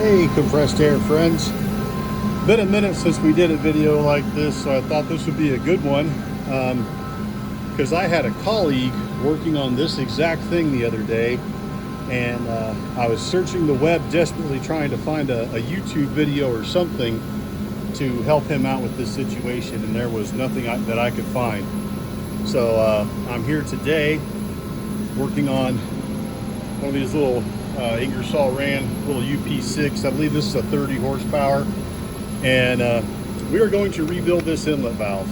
Hey compressed air friends, been a minute since we did a video like this, so I thought this would be a good one because I had a colleague working on this exact thing the other day, and I was searching the web desperately trying to find a YouTube video or something to help him out with this situation, and there was nothing that I could find. So I'm here today working on one of these little Ingersoll Rand little UP6. I believe this is a 30 horsepower, and we are going to rebuild this inlet valve.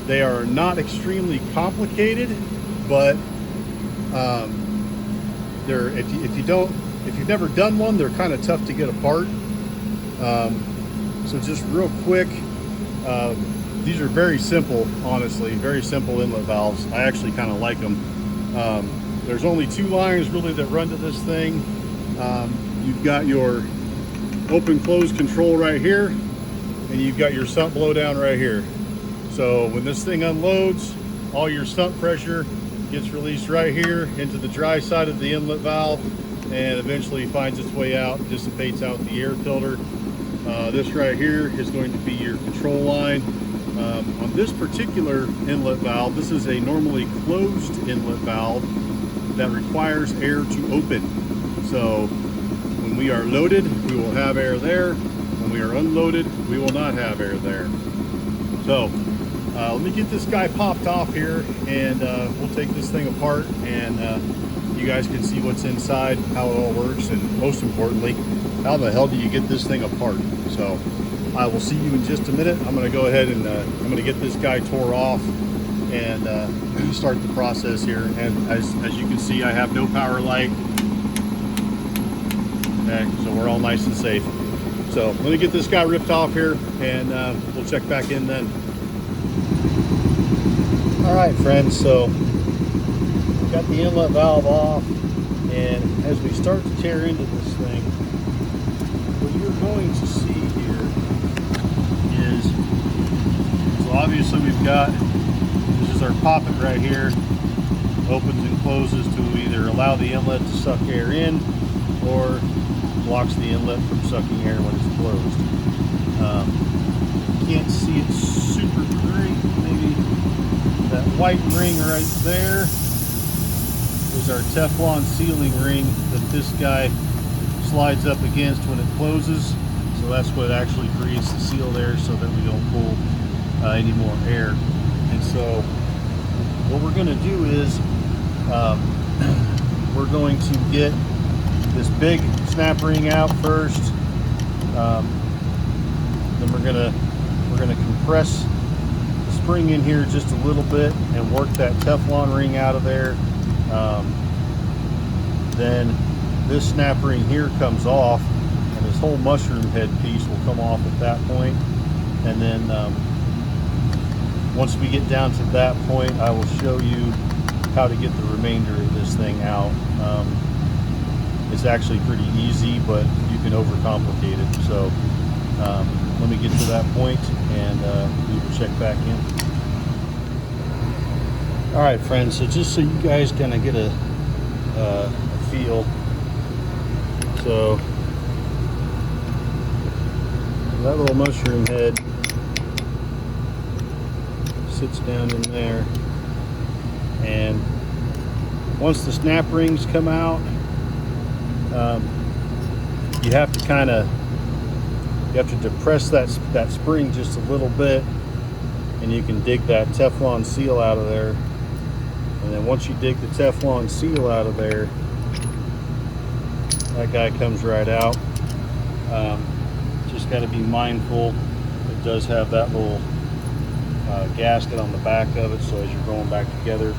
They are not extremely complicated, but they're if you've never done one, they're kind of tough to get apart. So just real quick, these are very simple, honestly, very simple inlet valves. I actually kind of like them. There's only two lines really that run to this thing. You've got your open close control right here, and you've got your sump blowdown right here. So when this thing unloads, all your sump pressure gets released right here into the dry side of the inlet valve, and eventually finds its way out, dissipates out the air filter. This right here is going to be your control line. On this particular inlet valve, this is a normally closed inlet valve that requires air to open. So when we are loaded, we will have air there. When we are unloaded, we will not have air there. So let me get this guy popped off here, and we'll take this thing apart, and you guys can see what's inside, how it all works, and most importantly, how the hell do you get this thing apart. So I will see you in just a minute. I'm going to go ahead and I'm going to get this guy tore off and start the process here. And as you can see, I have no power light. Okay, so we're all nice and safe. So let me get this guy ripped off here, and we'll check back in then. All right, friends, so got the inlet valve off, and as we start to tear into this thing, what you're going to see here is, so obviously we've got, this is our poppet right here, opens and closes to either allow the inlet to suck air in or blocks the inlet from sucking air when it's closed. You can't see it super great, maybe that white ring right there is our Teflon sealing ring that this guy slides up against when it closes. So that's what actually creates the seal there, so that we don't pull any more air. And so what we're going to do is we're going to get this big snap ring out first. Then we're gonna compress the spring in here just a little bit and work that Teflon ring out of there. Then this snap ring here comes off, and this whole mushroom head piece will come off at that point. And then once we get down to that point, I will show you how to get the remainder of this thing out. It's actually pretty easy, but you can overcomplicate it. So let me get to that point, and we will check back in. All right, friends, so just so you guys kind of get a feel. So that little mushroom head sits down in there, and once the snap rings come out, you have to depress that spring just a little bit, and you can dig that Teflon seal out of there. And then once you dig the Teflon seal out of there, that guy comes right out. Just got to be mindful, it does have that little gasket on the back of it, so as you're going back together,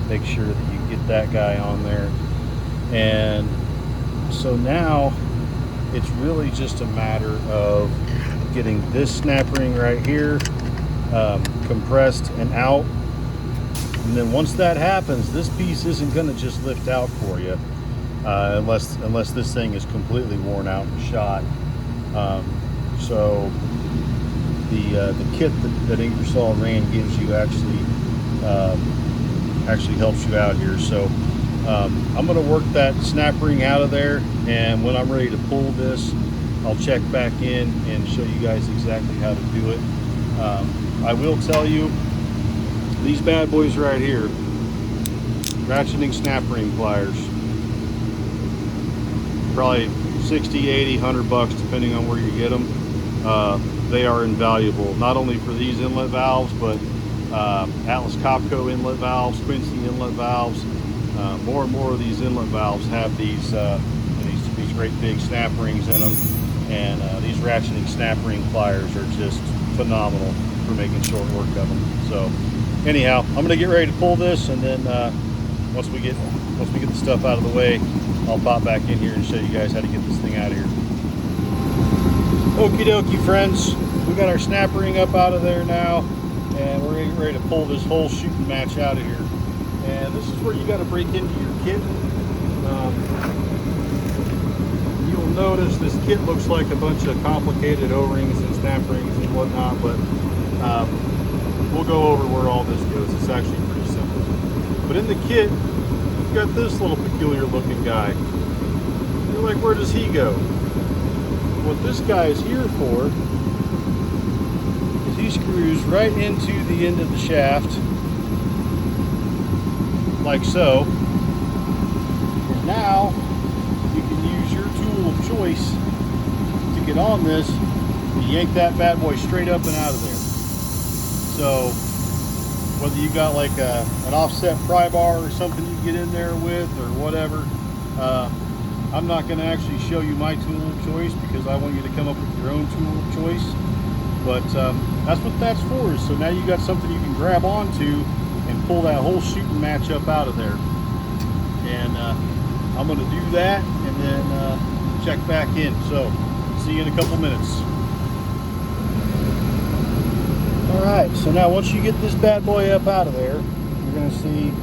make sure that you get that guy on there. And so now it's really just a matter of getting this snap ring right here compressed and out. And then once that happens, this piece isn't going to just lift out for you unless this thing is completely worn out and shot. So the kit that Ingersoll Rand gives you actually helps you out here. So I'm going to work that snap ring out of there, and when I'm ready to pull this, I'll check back in and show you guys exactly how to do it. I will tell you, these bad boys right here, ratcheting snap ring pliers, probably 60, 80, 100 bucks depending on where you get them. They are invaluable, not only for these inlet valves, but Atlas Copco inlet valves, Quincy inlet valves. More and more of these inlet valves have these great big snap rings in them, and these ratcheting snap ring pliers are just phenomenal for making short work of them. So anyhow, I'm going to get ready to pull this, and then once we get the stuff out of the way, I'll pop back in here and show you guys how to get this thing out of here. Okie dokie, friends, we got our snap ring up out of there now, and we're getting ready to pull this whole shooting match out of here. And this is where you got to break into your kit. You'll notice this kit looks like a bunch of complicated O-rings and snap rings and whatnot, but we'll go over where all this goes. It's actually pretty simple. But in the kit, you've got this little peculiar looking guy. You're like, where does he go? What this guy is here for is he screws right into the end of the shaft, like so. And now you can use your tool of choice to get on this and yank that bad boy straight up and out of there. So whether you got like an offset pry bar or something you get in there with or whatever, I'm not going to actually show you my tool of choice because I want you to come up with your own tool of choice. But that's what that's for. So now you got something you can grab onto and pull that whole shooting match up out of there. And I'm going to do that and then check back in. So see you in a couple minutes. Alright, so now once you get this bad boy up out of there, you're going to see you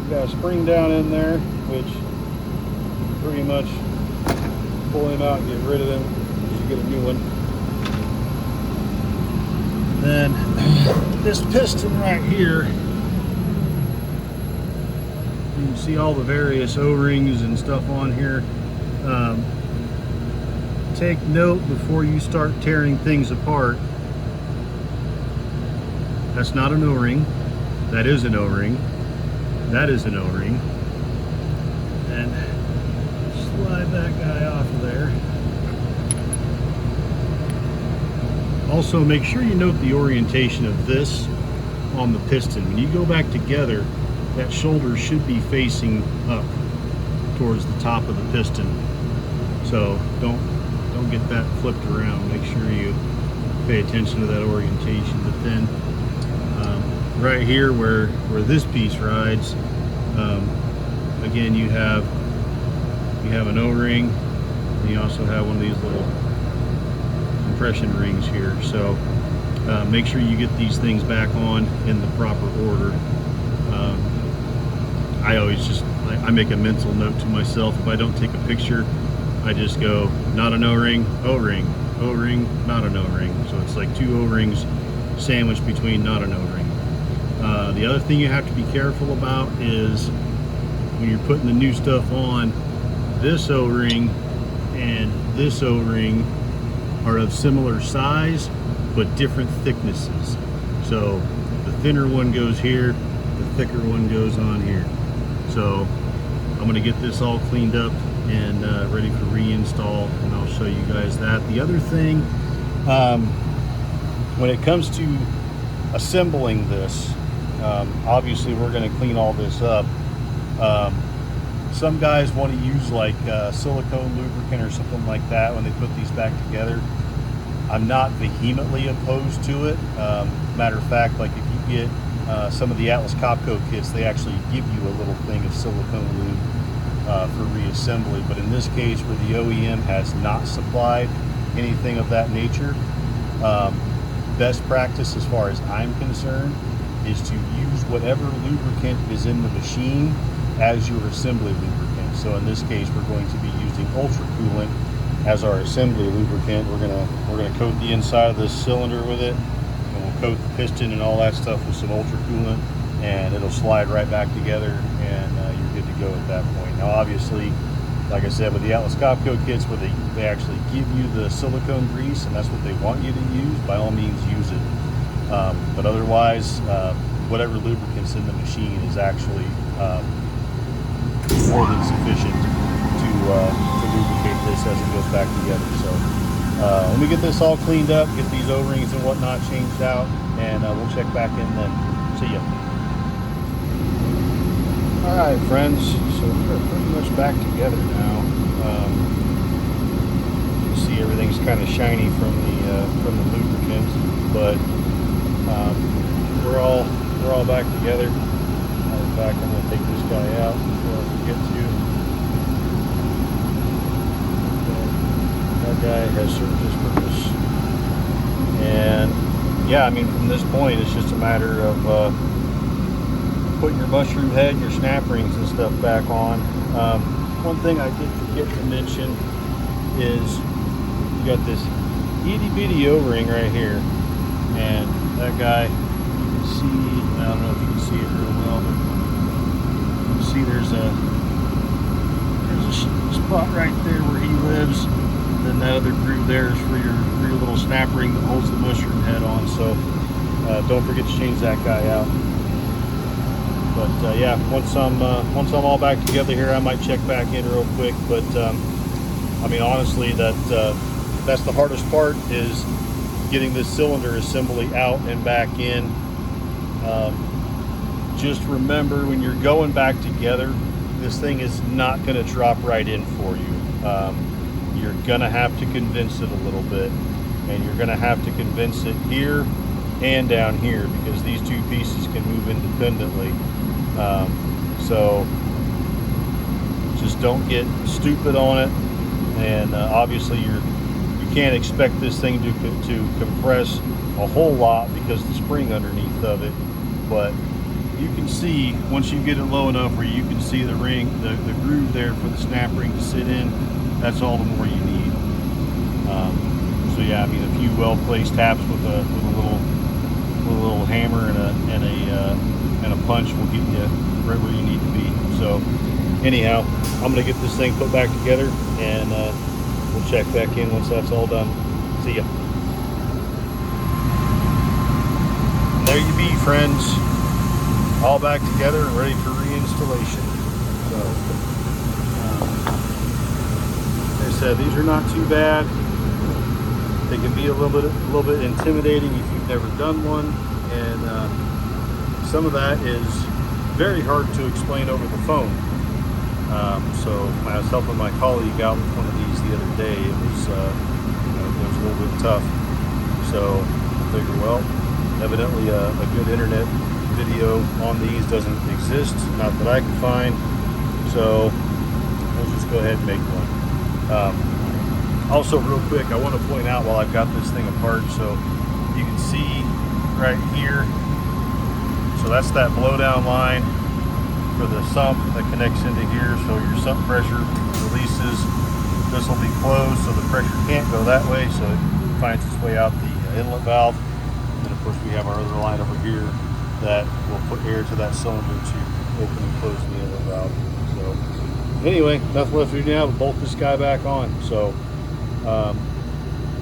got a spring down in there, which pretty much pull him out and get rid of them. You should get a new one. And then this piston right here, you can see all the various O-rings and stuff on here. Take note before you start tearing things apart. That's not an O-ring. That is an O-ring. That is an O-ring. And slide that guy off of there. Also, make sure you note the orientation of this on the piston. When you go back together, that shoulder should be facing up towards the top of the piston. So don't get that flipped around. Make sure you pay attention to that orientation. But then right here where this piece rides, again you have an O-ring, and you also have one of these little compression rings here. So make sure you get these things back on in the proper order. I always I make a mental note to myself. If I don't take a picture, I just go, not an O-ring, O-ring, O-ring, not an O-ring. So it's like two O-rings sandwiched between not an O-ring. The other thing you have to be careful about is when you're putting the new stuff on, this O-ring and this O-ring are of similar size but different thicknesses. So the thinner one goes here, the thicker one goes on here. So I'm going to get this all cleaned up and ready for reinstall, and I'll show you guys that. The other thing, when it comes to assembling this, obviously we're going to clean all this up. Some guys want to use like silicone lubricant or something like that when they put these back together. I'm not vehemently opposed to it. Matter of fact, like if you get some of the Atlas Copco kits, they actually give you a little thing of silicone lube for reassembly. But in this case, where the OEM has not supplied anything of that nature, best practice as far as I'm concerned is to use whatever lubricant is in the machine as your assembly lubricant. So in this case, we're going to be using ultra coolant as our assembly lubricant. We're gonna coat the inside of this cylinder with it, and we'll coat the piston and all that stuff with some ultra coolant, and it'll slide right back together, and you're good to go at that point. Now obviously, like I said, with the Atlas Copco kits where they actually give you the silicone grease and that's what they want you to use, by all means use it. But otherwise, whatever lubricants in the machine is actually more than sufficient to lubricate this as it goes back together. So let me get this all cleaned up, get these O-rings and whatnot changed out, and we'll check back in then. See ya. Alright friends, so we're pretty much back together now. You can see everything's kind of shiny from the lubricant, but we're all back together. In fact, I'm going to take this guy out before I forget to. That guy has served his purpose. And yeah, I mean, from this point, it's just a matter of putting your mushroom head, your snap rings and stuff back on. One thing I did forget to mention is you got this itty bitty O-ring right here, and that guy, you can see, I don't know if you can see it real well, but you can see there's a spot right there where he lives. Then that other groove there is for your little snap ring that holds the mushroom head on. So don't forget to change that guy out. But yeah, once I'm all back together here, I might check back in real quick. But I mean, honestly, that's the hardest part, is getting this cylinder assembly out and back in. Just remember, when you're going back together, this thing is not going to drop right in for you. You're going to have to convince it a little bit, and you're going to have to convince it here and down here, because these two pieces can move independently. So just don't get stupid on it. And obviously you can't expect this thing to compress a whole lot because of the spring underneath of it, but you can see, once you get it low enough where you can see the ring, the groove there for the snap ring to sit in, that's all the more you need. So yeah, I mean, a few well-placed taps with a little hammer and a punch will get you right where you need to be. So anyhow, I'm gonna get this thing put back together, and we'll check back in once that's all done. See ya. And there you be, friends, all back together and ready for reinstallation. So like I said, these are not too bad. They can be a little bit intimidating if you've never done one, and some of that is very hard to explain over the phone. So when I was helping my colleague out with one of these the other day, it was a little bit tough. So I figured, well, evidently a good internet video on these doesn't exist, not that I can find. So we'll just go ahead and make one. Also, real quick, I want to point out while I've got this thing apart, so you can see right here, so that's that blowdown line for the sump that connects into here. So your sump pressure releases, this will be closed, so the pressure can't go that way, so it finds its way out the inlet valve. And then of course we have our other line over here that will put air to that cylinder to open and close the inlet valve. So anyway, nothing left to do now but bolt this guy back on. So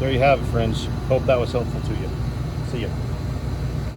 there you have it, friends. Hope that was helpful to you. See ya.